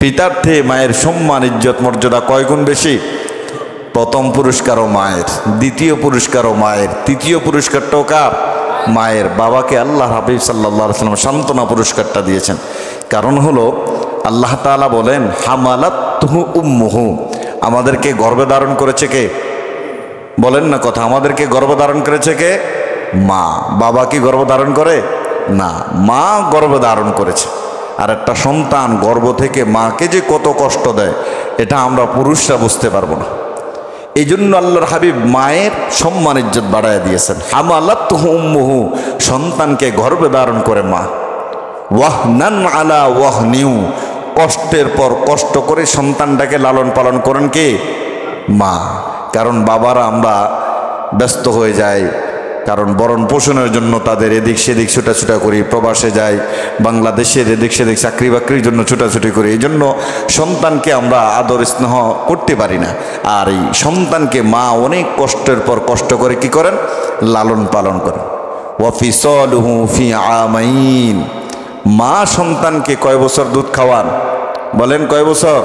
পিতার থেকে মায়ের সম্মান ইজ্জত মর্যাদা কয় গুণ বেশি? প্রথম পুরস্কারও মায়ের, দ্বিতীয় পুরস্কারও মায়ের, তৃতীয় পুরস্কারটাও কার? মায়ের। বাবাকে আল্লাহ হাবিব সাল্লাল্লাহু আলাইহি ওয়াসাল্লাম সান্ত্বনা পুরস্কারটা দিয়েছেন। কারণ হলো আল্লাহ তাআলা বলেন হামালাতহু উম্মুহু, আমাদেরকে গর্ভে ধারণ করেছে কে? বলেন না কথা, আমাদেরকে গর্ভে ধারণ করেছে কে? মা। বাবা কি গর্ভ ধারণ করে? না, মা গর্ভে ধারণ করেছে। আর একটা সন্তান গর্ভ থেকে মাকে যে কত কষ্ট দেয় এটা আমরা পুরুষরা বুঝতে পারবো না। এই জন্য আল্লাহর হাবিব মায়ের সম্মান ইজ্জত বাড়ায় দিয়েছেন। হামালাতহু উম্মুহু, সন্তানকে গর্ভে ধারণ করে মা। ওয়াহনান আলা ওয়াহনিউ, কষ্টের পর কষ্ট করে সন্তানটাকে লালন পালন করেন কে? মা। কারণ বাবারা আমরা ব্যস্ত হয়ে যাই, কারণ ভরণ পোষণের জন্য তাদের এদিক সেদিক ছুটাছুটা করি, প্রবাসে যাই, বাংলাদেশের এদিক সেদিক চাকরি বাকরির জন্য ছুটাছুটি করি। এই জন্য সন্তানকে আমরা আদর স্নেহ করতে পারি না। আর এই সন্তানকে মা অনেক কষ্টের পর কষ্ট করে কি করেন? লালন পালন করেন। ওয়াফিসালুহু ফি আমাইন, মা সন্তানকে কয় বছর দুধ খাওয়ান? বলেন কয় বছর?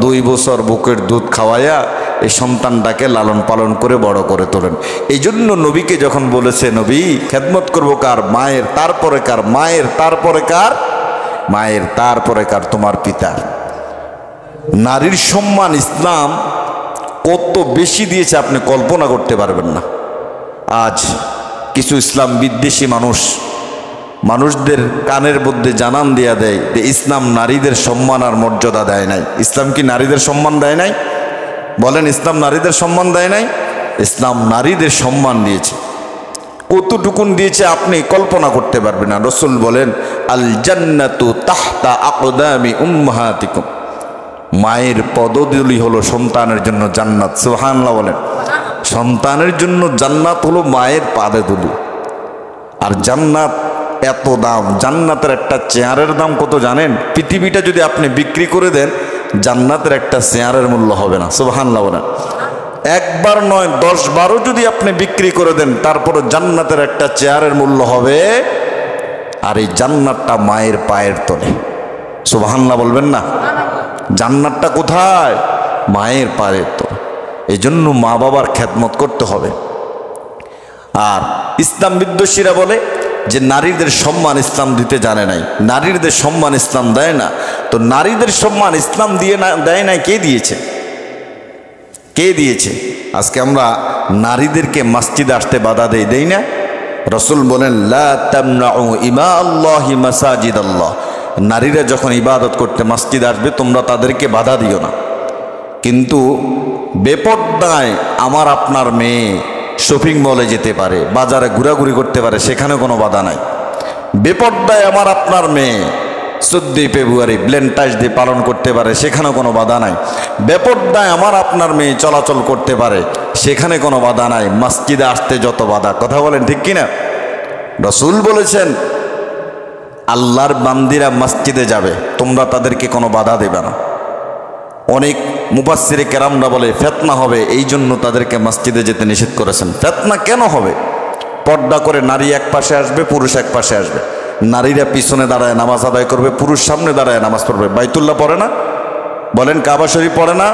2 বছর বুকের দুধ খাওয়াইয়া এই সন্তানটাকে লালন পালন করে বড় করে তোলেন। এই জন্য নবীকে যখন বলেছে নবী খেদমত করবো কার? মায়ের, তারপরে কার? মায়ের, তারপরে কার? মায়ের, তারপরে কার? তোমার পিতার। নারীর সম্মান ইসলাম কত বেশি দিয়েছে আপনি কল্পনা করতে পারবেন না। আজ কিছু ইসলাম বিদ্বেষী মানুষদের কানের মধ্যে জানান দিয়া দেয় যে ইসলাম নারীদের সম্মান আর মর্যাদা দেয় নাই। ইসলাম কি নারীদের সম্মান দেয় নাই? বলেন ইসলাম নারীদের সম্মান দেয় নাই? ইসলাম নারীদের সম্মান দিয়েছে। কতটুকুন দিয়েছে আপনি কল্পনা করতে পারবেন না। রাসূল বলেন আল জান্নাতু তাহতা আকদামি উম্মাহাতিকুম, মায়ের পদধূলি হলো সন্তানের জন্য জান্নাত। সুবহানাল্লাহ বলেন। সন্তানের জন্য জান্নাত হলো মায়ের পাদধূলি। আর জান্নাত এত দাম, জান্নাতের একটা চেয়ারের দাম কত জানেন? পৃথিবীটা যদি আপনি বিক্রি করে দেন জান্নাতের একটা চেয়ারের মূল্য হবে না। সুবহানাল্লাহ বলেন। একবার নয় 10 বারও যদি আপনি বিক্রি করে দেন তারপরে জান্নাতের একটা চেয়ারের মূল্য হবে। আর এই জান্নাতটা মায়ের পায়ের তলে। সুবহানাল্লাহ বলবেন না? জান্নাতটা কোথায়? মায়ের পায়ের তলে। এই জন্য মা বাবার খেদমত করতে হবে। আর ইসলাম বিদ্বেষীরা বলে যে নারীদের সম্মান ইসলাম দিতে জানে নাই, নারীদের সম্মান ইসলাম দেয় না। তো নারীদের সম্মান ইসলাম দিয়ে না দেয় নাই, কে দিয়েছে? কে দিয়েছে? আজকে আমরা নারীদেরকে মসজিদে আসতে বাধা দেই না? রাসূল বলেন লা তামনাউ ইমা আল্লাহি মাসাজিদ আল্লাহ, নারীরা যখন ইবাদত করতে মসজিদে আসবে তোমরা তাদেরকে বাধা দিও না। কিন্তু বেপরদায় আমার আপনার মেয়ে শপিং মলে যেতে পারে, বাজারে ঘোরাঘুরি করতে পারে, সেখানে কোনো বাধা নাই। বেপরদায় আমার আপনার মেয়ে 14 ফেব্রুয়ারি ভ্যালেন্টাইন্স ডে পালন করতে পারে, সেখানে কোনো বাধা নাই। বেপরদায় আমার আপনার মেয়ে চলাচল করতে পারে, সেখানে কোনো বাধা নাই। মসজিদে আসতে যত বাধা, কথা বলেন ঠিক কিনা? রাসূল বলেছেন আল্লাহর বান্দিরা মসজিদে যাবে, তোমরা তাদেরকে কোনো বাধা দেবে না। অনেক মুফাসসিরে কেরামরা বলে ফিতনা হবে, এই জন্য তাদেরকে মসজিদে যেতে নিষেধ করেছেন। ফিতনা কেন হবে? পর্দা করে নারী এক পাশে আসবে, পুরুষ এক পাশে আসবে। নারীরা পিছনে দাঁড়ায় নামাজ আদায় করবে, পুরুষ সামনে দাঁড়ায় নামাজ পড়বে। বাইতুল্লাহ পড়ে না? বলেন কাবা শরীফ পড়ে না?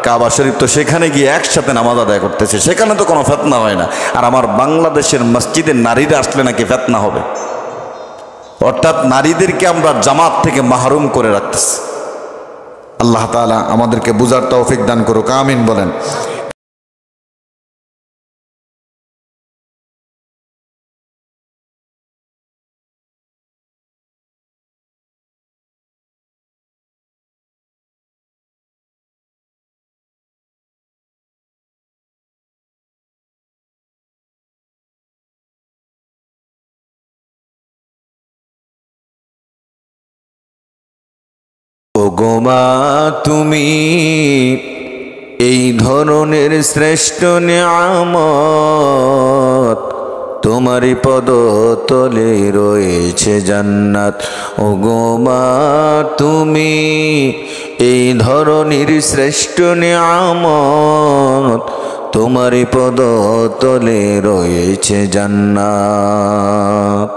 কাবা শরীফ তো সেখানে গিয়ে একসাথে নামাজ আদায় করতেছে, সেখানে তো কোনো ফিতনা হয় না। আর আমার বাংলাদেশের মসজিদে নারীরা আসলে নাকি ফিতনা হবে? অর্থাৎ নারীদেরকে আমরা জামাত থেকে মাহরুম করে রাখতেছি। আল্লাহ তাআলা আমাদেরকে বুঝার তৌফিক দান করুক, আমিন বলেন। ওগো মা তুমি এই ধরনের শ্রেষ্ঠ নিয়ামত, তোমারই পদতলে রয়েছে জান্নাত। ওগো মা তুমি এই ধরনের শ্রেষ্ঠ নিয়ামত, তোমারই পদতলে রয়েছে জান্নাত।